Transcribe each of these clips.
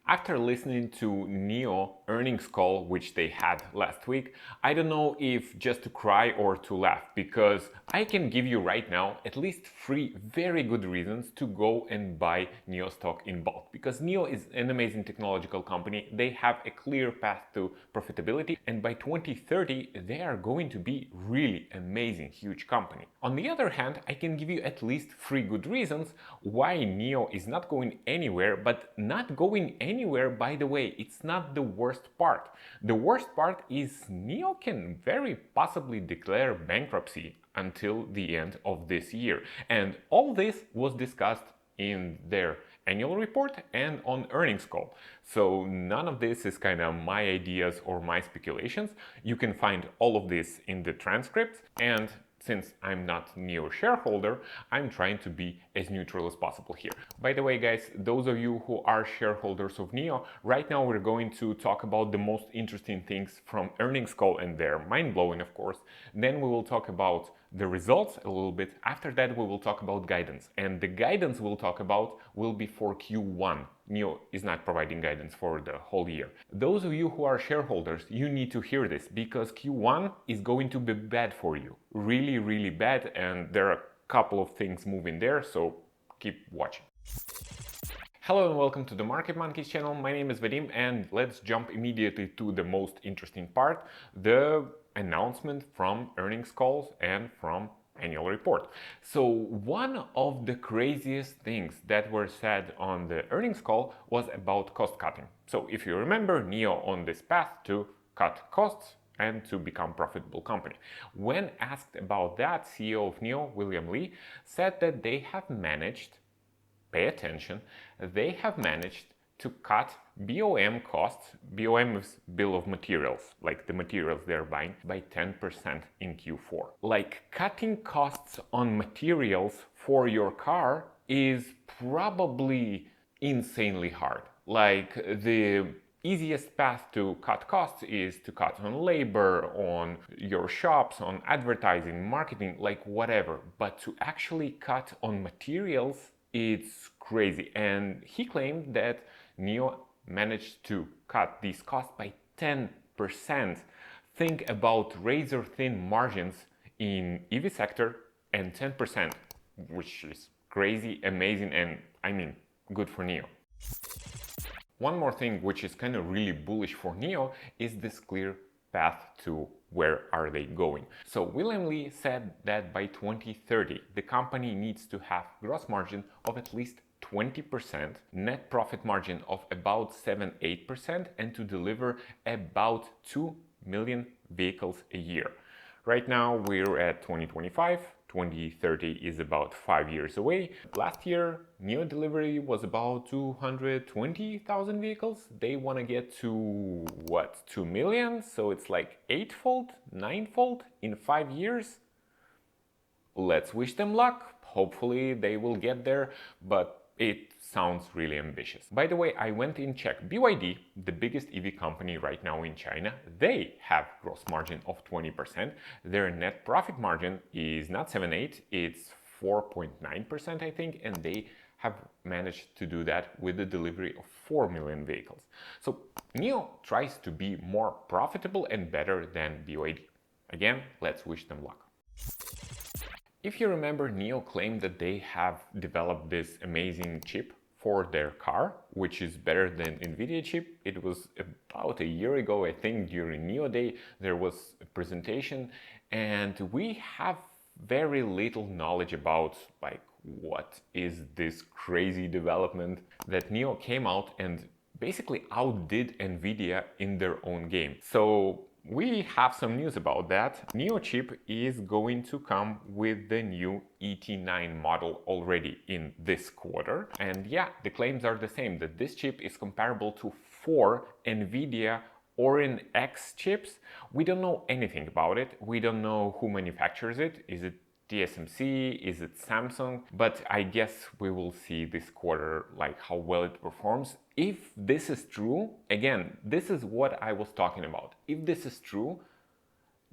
After listening to NIO earnings call, which they had last week, I don't know if just to cry or to laugh, because I can give you right now at least 3 very good reasons to go and buy NIO stock in bulk. Because NIO is an amazing technological company, they have a clear path to profitability, and by 2030 they are going to be really amazing, huge company. On the other hand, I can give you at least 3 good reasons why NIO is not going anywhere, but not going anywhere, by the way, it's not the worst part. The worst part is NIO can very possibly declare bankruptcy until the end of this year. And all this was discussed in their annual report and on earnings call. So none of this is kind of my ideas or my speculations. You can find all of this in the transcripts, and since I'm not NIO shareholder, I'm trying to be as neutral as possible here. By the way, guys, those of you who are shareholders of NIO, right now we're going to talk about the most interesting things from earnings call, and they're mind-blowing, of course. Then we will talk about the results a little bit. After that, we will talk about guidance. And the guidance we'll talk about will be for Q1. NIO is not providing guidance for the whole year. Those of you who are shareholders, you need to hear this, because Q1 is going to be bad for you. Really, really bad, and there are a couple of things moving there, so keep watching. Hello and welcome to the Market Monkeys channel. My name is Vadim, and let's jump immediately to the most interesting part, the announcement from earnings calls and from annual report. So one of the craziest things that were said on the earnings call was about cost cutting. So if you remember, NIO on this path to cut costs and to become a profitable company. When asked about that, CEO of NIO, William Lee, said that they have managed, pay attention, they have managed to cut BOM costs, BOM is bill of materials, like the materials they're buying, by 10% in Q4. Like, cutting costs on materials for your car is probably insanely hard. Like, the easiest path to cut costs is to cut on labor, on your shops, on advertising, marketing, like whatever. But to actually cut on materials, it's crazy. And he claimed that NIO managed to cut these costs by 10%. Think about razor thin margins in EV sector, and 10%, which is crazy, amazing, and I mean, good for NIO. One more thing which is kind of really bullish for NIO is this clear path to where are they going. So William Lee said that by 2030 the company needs to have gross margin of at least 20%, net profit margin of about 7-8%, and to deliver about 2 million vehicles a year. Right now we're at 2025, 2030 is about 5 years away. Last year, NIO delivery was about 220,000 vehicles. They want to get to, what, 2 million? So it's like 8-fold, 9-fold in 5 years. Let's wish them luck. Hopefully they will get there, but it sounds really ambitious. By the way, I went and checked. BYD, the biggest EV company right now in China, they have gross margin of 20%. Their net profit margin is not 7-8, it's 4.9%, I think, and they have managed to do that with the delivery of 4 million vehicles. So NIO tries to be more profitable and better than BYD. Again, let's wish them luck. If you remember, NIO claimed that they have developed this amazing chip for their car, which is better than NVIDIA chip. It was about a year ago, I think, during NIO Day, there was a presentation, and we have very little knowledge about like what is this crazy development that NIO came out and basically outdid NVIDIA in their own game. So we have some news about that. NIO chip is going to come with the new ET9 model already in this quarter. And yeah, the claims are the same, that this chip is comparable to 4 NVIDIA Orin X chips. We don't know anything about it. We don't know who manufactures it. Is it TSMC? Is it Samsung? But I guess we will see this quarter like how well it performs. If this is true, again, this is what I was talking about. If this is true,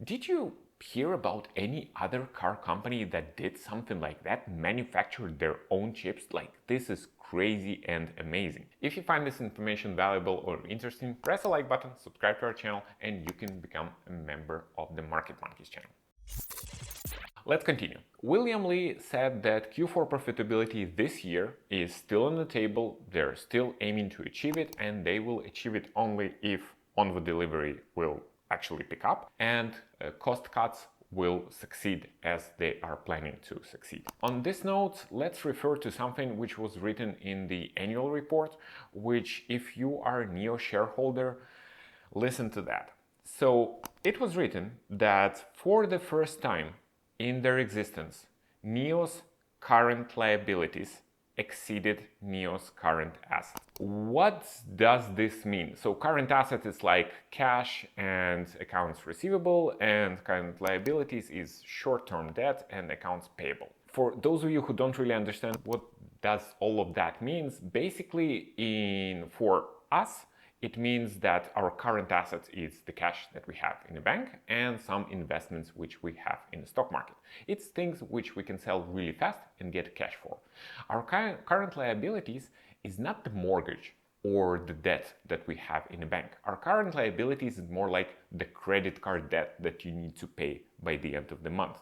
did you hear about any other car company that did something like that, manufactured their own chips? Like, this is crazy and amazing. If you find this information valuable or interesting, press the like button, subscribe to our channel, and you can become a member of the Market Monkeys channel. Let's continue. William Lee said that Q4 profitability this year is still on the table, they're still aiming to achieve it, and they will achieve it only if on-the delivery will actually pick up and cost cuts will succeed as they are planning to succeed. On this note, let's refer to something which was written in the annual report, which if you are a NIO shareholder, listen to that. So it was written that for the first time in their existence, NIO's current liabilities exceeded NIO's current assets. What does this mean? So current assets is like cash and accounts receivable, and current liabilities is short-term debt and accounts payable. For those of you who don't really understand what does all of that means, basically for us, it means that our current assets is the cash that we have in the bank and some investments which we have in the stock market. It's things which we can sell really fast and get cash for. Our current liabilities is not the mortgage or the debt that we have in the bank. Our current liabilities is more like the credit card debt that you need to pay by the end of the month.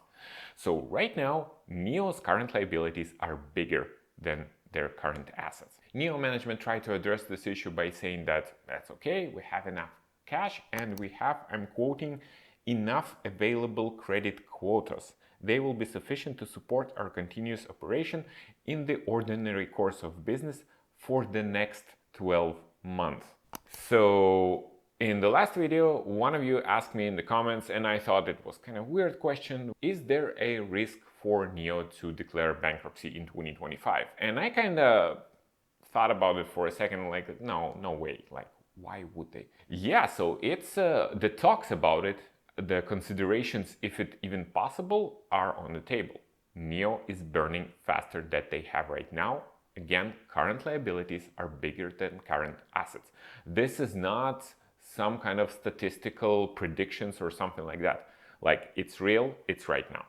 So right now, NIO's current liabilities are bigger than their current assets. NIO management tried to address this issue by saying that that's okay, we have enough cash and we have, I'm quoting, enough available credit quotas. They will be sufficient to support our continuous operation in the ordinary course of business for the next 12 months. So in the last video, one of you asked me in the comments, and I thought it was kind of a weird question, is there a risk for NIO to declare bankruptcy in 2025? And I kind of thought about it for a second, like, no way, like, why would they? Yeah, so it's the talks about it, the considerations, if it even possible, are on the table. NIO is burning faster than they have right now. Again, current liabilities are bigger than current assets. This is not some kind of statistical predictions or something like that. Like, it's real, it's right now.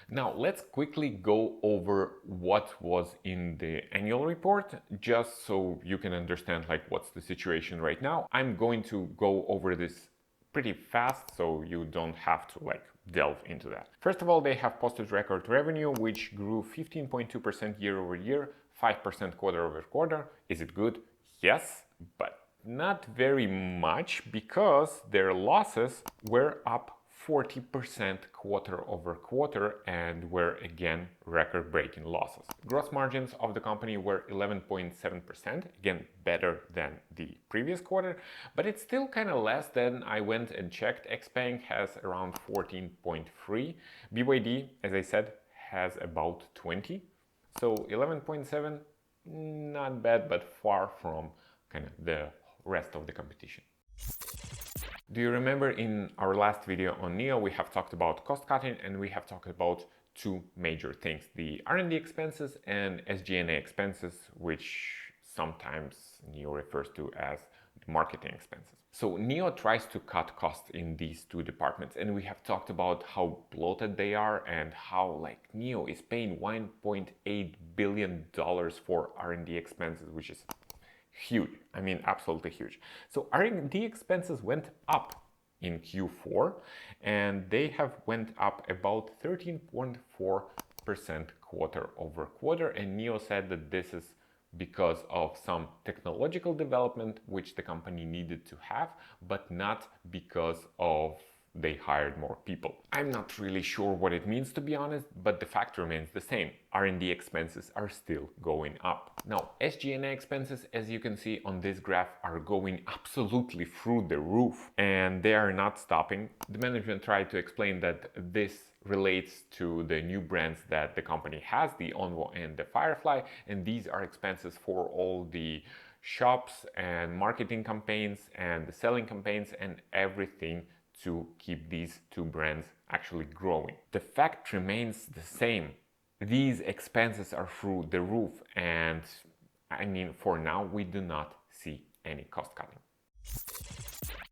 Now, let's quickly go over what was in the annual report, just so you can understand like what's the situation right now. I'm going to go over this pretty fast, so you don't have to like delve into that. First of all, they have posted record revenue, which grew 15.2% year over year, 5% quarter over quarter. Is it good? Yes, but not very much, because their losses were up 40% quarter over quarter and were again record-breaking losses. Gross margins of the company were 11.7%, again better than the previous quarter, but it's still kind of less than I went and checked. Xpeng has around 14.3. BYD, as I said, has about 20. So 11.7, not bad, but far from kind of the rest of the competition. Do you remember in our last video on NIO, we have talked about cost cutting and we have talked about two major things, the R&D expenses and SG&A expenses, which sometimes NIO refers to as the marketing expenses. So NIO tries to cut costs in these two departments, and we have talked about how bloated they are and how like NIO is paying $1.8 billion for R&D expenses, which is huge. I mean, absolutely huge. So R&D expenses went up in Q4, and they have went up about 13.4% quarter over quarter. And NIO said that this is because of some technological development which the company needed to have, but not because of they hired more people. I'm not really sure what it means, to be honest, but the fact remains the same. R&D expenses are still going up. Now, SG&A expenses, as you can see on this graph, are going absolutely through the roof, and they are not stopping. The management tried to explain that this relates to the new brands that the company has, the Onvo and the Firefly, and these are expenses for all the shops and marketing campaigns and the selling campaigns and everything to keep these two brands actually growing. The fact remains the same. These expenses are through the roof, and I mean, for now, we do not see any cost cutting.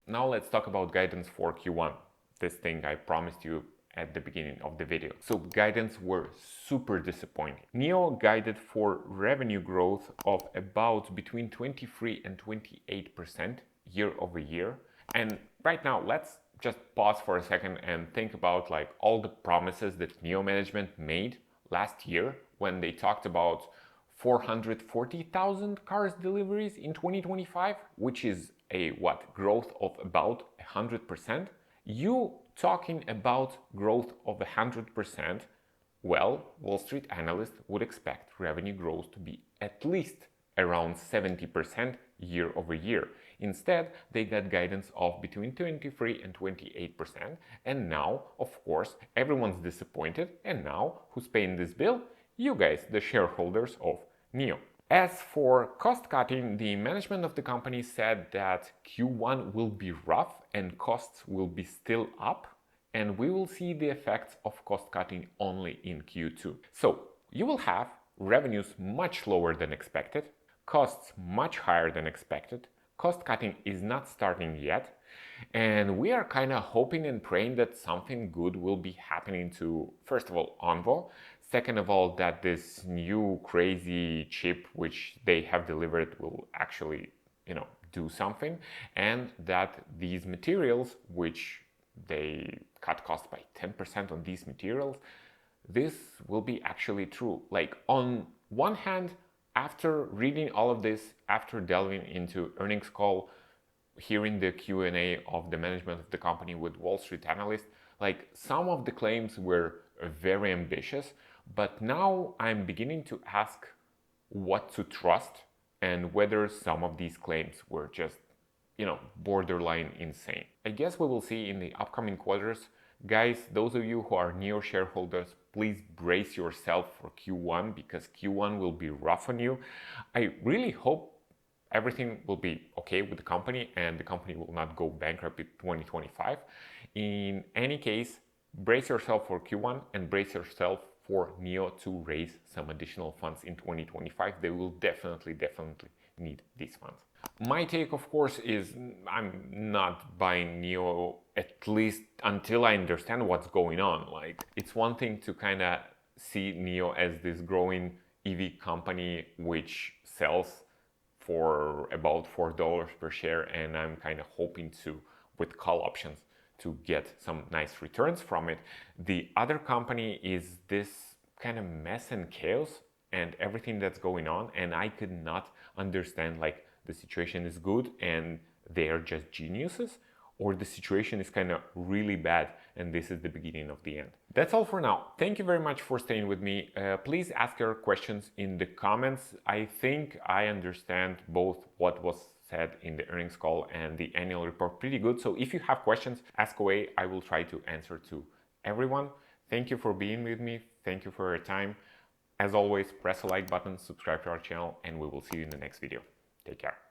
Now let's talk about guidance for Q1. this thing I promised you at the beginning of the video. So guidance were super disappointing. NIO guided for revenue growth of about between 23 and 28% year over year. And right now, let's just pause for a second and think about like all the promises that NIO management made last year when they talked about 440,000 cars deliveries in 2025, which is a growth of about 100%. You talking about growth of 100%, well, Wall Street analysts would expect revenue growth to be at least around 70% year over year. Instead, they got guidance of between 23 and 28%. And now, of course, everyone's disappointed. And now, who's paying this bill? You guys, the shareholders of NIO. As for cost cutting, the management of the company said that Q1 will be rough and costs will be still up, and we will see the effects of cost cutting only in Q2. So you will have revenues much lower than expected, costs much higher than expected. Cost cutting is not starting yet, and we are kind of hoping and praying that something good will be happening to, first of all, Onvo. Second of all, that this new crazy chip which they have delivered will actually, do something, and that these materials, which they cut cost by 10% on these materials, this will be actually true. Like on one hand, after reading all of this, after delving into earnings call, hearing the Q&A of the management of the company with Wall Street analysts, like some of the claims were very ambitious, but now I'm beginning to ask what to trust and whether some of these claims were just, borderline insane. I guess we will see in the upcoming quarters. Guys, those of you who are NIO shareholders, please brace yourself for Q1 because Q1 will be rough on you. I really hope everything will be okay with the company and the company will not go bankrupt in 2025. In any case, brace yourself for Q1 and brace yourself for NIO to raise some additional funds in 2025. They will definitely need these funds. My take, of course, is I'm not buying NIO at least until I understand what's going on. Like, it's one thing to kind of see NIO as this growing EV company which sells for about $4 per share, and I'm kind of hoping to, with call options, to get some nice returns from it. The other company is this kind of mess and chaos and everything that's going on, and I could not understand like the situation is good and they are just geniuses, or the situation is kind of really bad and this is the beginning of the end. That's all for now. Thank you very much for staying with me. Please ask your questions in the comments. I think I understand both what was said in the earnings call and the annual report pretty good. So if you have questions, ask away. I will try to answer to everyone. Thank you for being with me. Thank you for your time. As always, press the like button, subscribe to our channel, and we will see you in the next video. Take care.